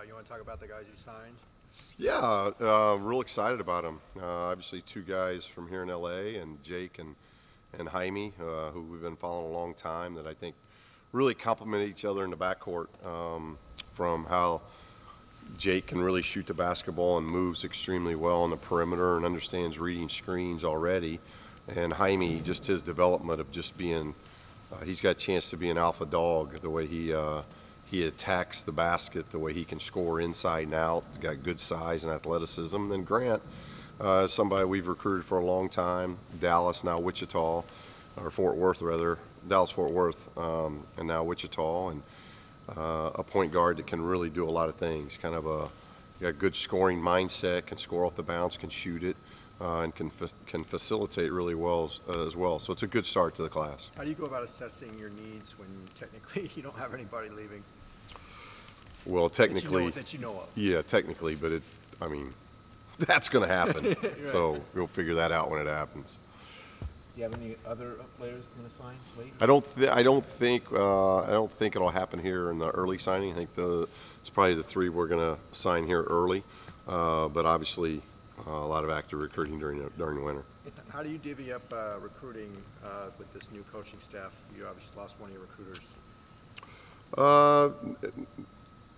You want to talk about the guys you signed? Yeah, real excited about them. Obviously, two guys from here in LA, and Jake and Jaime, who we've been following a long time, that I think really complement each other in the backcourt. From how Jake can really shoot the basketball and moves extremely well on the perimeter and understands reading screens already, and Jaime, just his development of just being, he's got a chance to be an alpha dog, the way he attacks the basket, the way he can score inside and out. He's got good size and athleticism. And then Grant, somebody we've recruited for a long time, Dallas, now Wichita, or Fort Worth rather, Dallas-Fort Worth, and now Wichita, and a point guard that can really do a lot of things. Kind of got a good scoring mindset, can score off the bounce, can shoot it, and can facilitate really well as well. So it's a good start to the class. How do you go about assessing your needs when technically you don't have anybody leaving? Well, technically, that you know of. Yeah, technically, but I mean, that's going to happen. Right. So we'll figure that out when it happens. Do you have any other players going to sign late? I don't think it'll happen here in the early signing. I think it's probably the three we're going to sign here early. But obviously, a lot of active recruiting during the winter. How do you divvy up recruiting with this new coaching staff? You obviously lost one of your recruiters.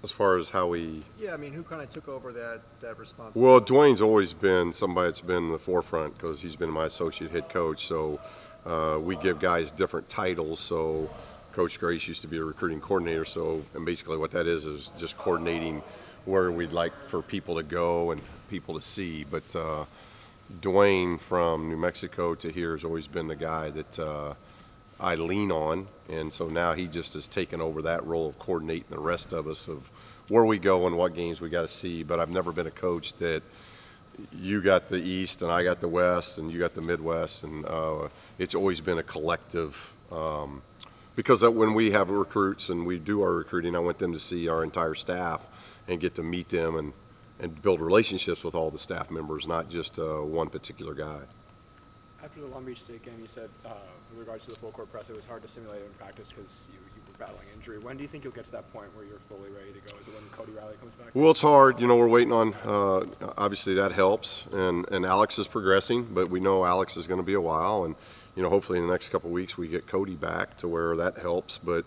As far as how we... Yeah, I mean, who kind of took over that responsibility? Well, Dwayne's always been somebody that's been in the forefront because he's been my associate head coach. So we give guys different titles. So Coach Grace used to be a recruiting coordinator. So, and basically what that is just coordinating where we'd like for people to go and people to see. But Dwayne from New Mexico to here has always been the guy that I lean on, and so now he just has taken over that role of coordinating the rest of us of where we go and what games we got to see. But I've never been a coach that you got the East and I got the West and you got the Midwest, and it's always been a collective, because when we have recruits and we do our recruiting, I want them to see our entire staff and get to meet them and build relationships with all the staff members, not just one particular guy. After the Long Beach State game, you said, with regards to the full court press, it was hard to simulate it in practice because you were battling injury. When do you think you'll get to that point where you're fully ready to go? Is it when Cody Riley comes back? Well, it's hard. You know, we're waiting on, obviously that helps, and Alex is progressing, but we know Alex is going to be a while, and, you know, hopefully in the next couple of weeks we get Cody back to where that helps, but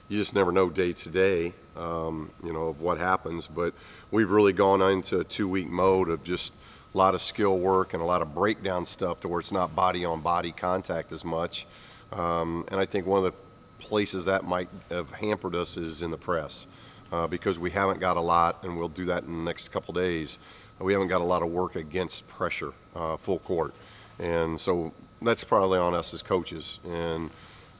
you just never know day to day, you know, of what happens. But we've really gone into a 2-week mode of just a lot of skill work and a lot of breakdown stuff to where it's not body-on-body contact as much. And I think one of the places that might have hampered us is in the press, because we haven't got a lot, and we'll do that in the next couple days. We haven't got a lot of work against pressure, full court. And so that's probably on us as coaches, and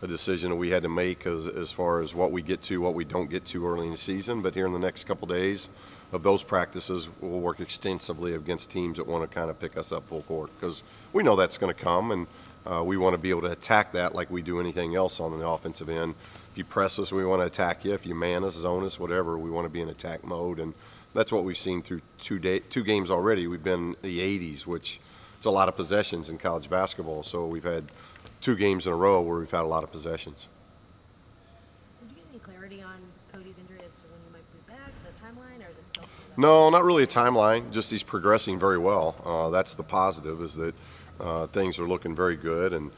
a decision that we had to make as far as what we get to, what we don't get to early in the season. But here in the next couple days of those practices, we'll work extensively against teams that want to kind of pick us up full court, because we know that's going to come, and we want to be able to attack that like we do anything else on the offensive end. If you press us, we want to attack you. If you man us, zone us, whatever, we want to be in attack mode, and that's what we've seen through two games already. We've been in the 80s, which it's a lot of possessions in college basketball, so we've had 2 games in a row where we've had a lot of possessions. Did you get any clarity on Cody's injury as to when he might be back, the timeline, or the self? No, not really a timeline, just he's progressing very well. That's the positive, is that things are looking very good, and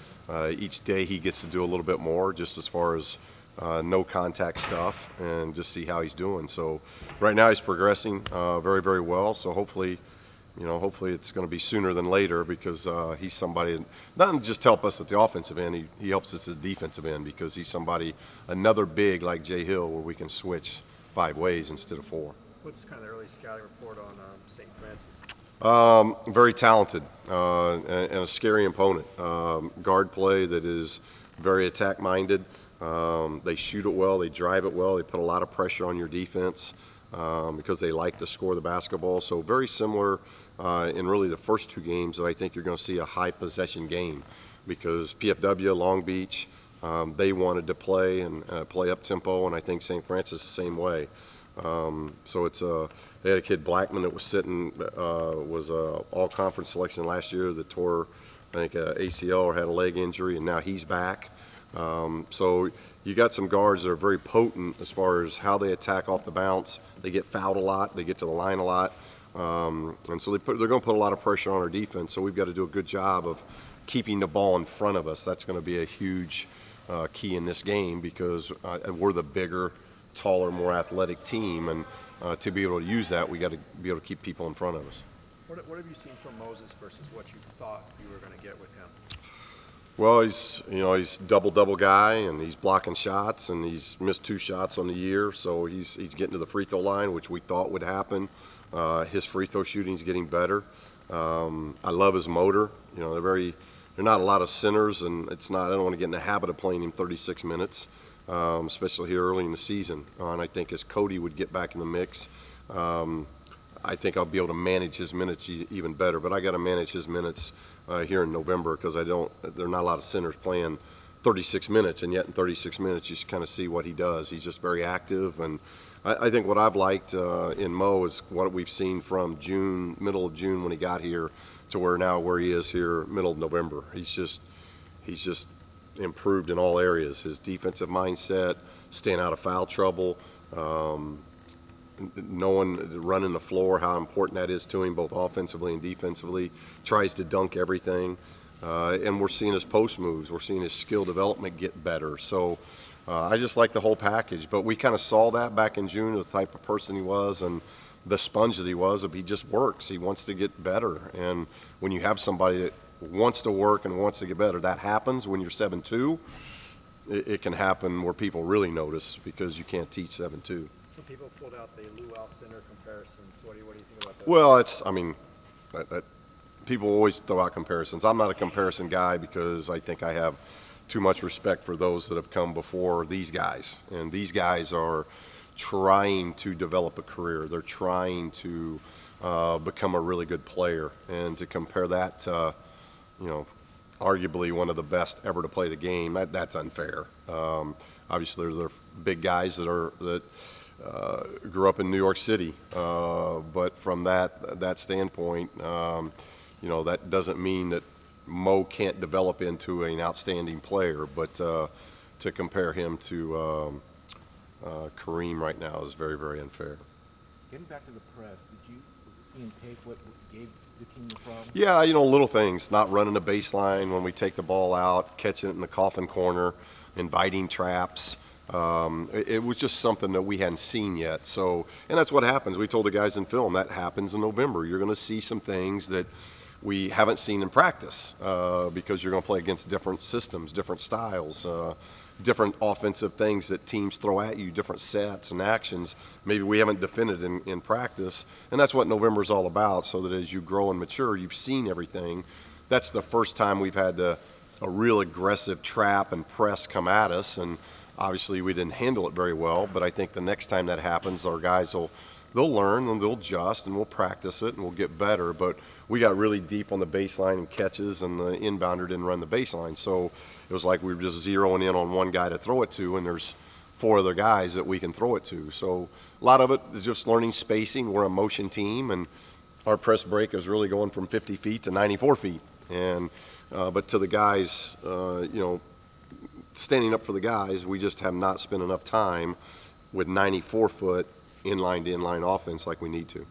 each day he gets to do a little bit more just as far as no contact stuff, and just see how he's doing. So right now he's progressing very, very well, so hopefully it's going to be sooner than later, because he's somebody that doesn't just help us at the offensive end, he helps us at the defensive end, because he's somebody, another big like Jay Hill, where we can switch 5 ways instead of 4. What's kind of the early scouting report on St. Francis? Very talented and a scary opponent. Guard play that is very attack-minded. They shoot it well, they drive it well, they put a lot of pressure on your defense because they like to score the basketball. So very similar in really the first 2 games that I think you're going to see a high possession game, because PFW, Long Beach, they wanted to play and play up tempo, and I think St. Francis the same way. So it's they had a kid, Blackman, that was sitting, was a all-conference selection last year that tore, I think, ACL or had a leg injury, and now he's back. So you got some guards that are very potent as far as how they attack off the bounce. They get fouled a lot. They get to the line a lot. And so they're going to put a lot of pressure on our defense. So we've got to do a good job of keeping the ball in front of us. That's going to be a huge key in this game because we're the bigger, taller, more athletic team. And to be able to use that, we got to be able to keep people in front of us. What have you seen from Moses versus what you thought you were going to get with him? Well, he's double guy, and he's blocking shots, and he's missed 2 shots on the year, so he's getting to the free throw line, which we thought would happen. His free throw shooting's getting better. I love his motor. They're not a lot of centers, and I don't want to get in the habit of playing him 36 minutes, especially here early in the season. And I think as Cody would get back in the mix, I think I'll be able to manage his minutes even better. But I got to manage his minutes here in November because there are not a lot of centers playing 36 minutes, and yet in 36 minutes you kind of see what he does. He's just very active, and I think what I've liked in Mo is what we've seen from middle of June when he got here to where he is here middle of November. He's just improved in all areas. His defensive mindset, staying out of foul trouble, knowing running the floor, how important that is to him both offensively and defensively, tries to dunk everything, and we're seeing his post moves, we're seeing his skill development get better. So I just like the whole package, but we kind of saw that back in June, the type of person he was and the sponge that he was. He just works, he wants to get better, and when you have somebody that wants to work and wants to get better, that happens when you're 7'2". It can happen where people really notice because you can't teach 7'2". Some people pulled out the Lou Alcindor comparisons. What do you think about that? Well, people always throw out comparisons. I'm not a comparison guy because I think I have too much respect for those that have come before these guys. And these guys are trying to develop a career. They're trying to become a really good player. And to compare that to, arguably one of the best ever to play the game, that's unfair. Obviously, they're big guys that grew up in New York City, but from that standpoint, that doesn't mean that Mo can't develop into an outstanding player. But to compare him to Kareem right now is very, very unfair. Getting back to the press, did you see him take what gave the team the problem? Yeah, little things, not running the baseline when we take the ball out, catching it in the coffin corner, inviting traps. It was just something that we hadn't seen yet. So, and that's what happens. We told the guys in film that happens in November. You're going to see some things that we haven't seen in practice because you're going to play against different systems, different styles, different offensive things that teams throw at you, different sets and actions. Maybe we haven't defended in practice, and that's what November is all about. So that as you grow and mature, you've seen everything. That's the first time we've had a real aggressive trap and press come at us, and obviously we didn't handle it very well. But I think the next time that happens, our guys they'll learn and they'll adjust and we'll practice it and we'll get better. But we got really deep on the baseline and catches, and the inbounder didn't run the baseline. So it was like we were just zeroing in on one guy to throw it to, and there's 4 other guys that we can throw it to. So a lot of it is just learning spacing. We're a motion team, and our press break is really going from 50 feet to 94 feet. And but to the guys, standing up for the guys, we just have not spent enough time with 94-foot inline to inline offense like we need to.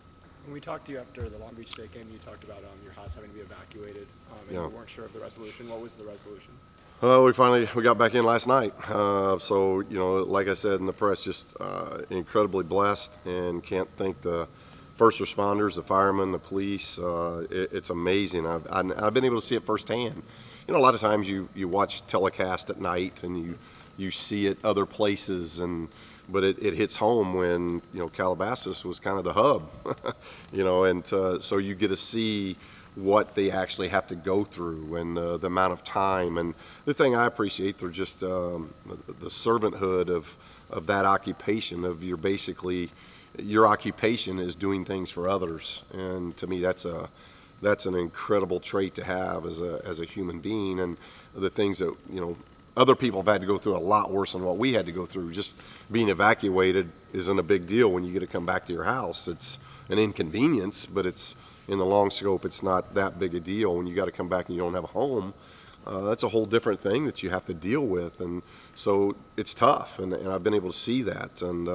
When we talked to you after the Long Beach State game, you talked about your house having to be evacuated, and Yeah. you weren't sure of the resolution. What was the resolution? We got back in last night. So, like I said in the press, just incredibly blessed, and can't thank the first responders, the firemen, the police. It's amazing. I've been able to see it firsthand. A lot of times you watch telecast at night and you see it other places, but it hits home when Calabasas was kind of the hub, and so you get to see what they actually have to go through and the amount of time. And the thing I appreciate, they're just the servanthood of that occupation of your occupation is doing things for others, and to me that's an incredible trait to have as a human being. And the things that other people have had to go through a lot worse than what we had to go through. Just being evacuated isn't a big deal when you get to come back to your house. It's an inconvenience, but it's in the long scope, it's not that big a deal. When you got to come back and you don't have a home, that's a whole different thing that you have to deal with. And so it's tough, and I've been able to see that. And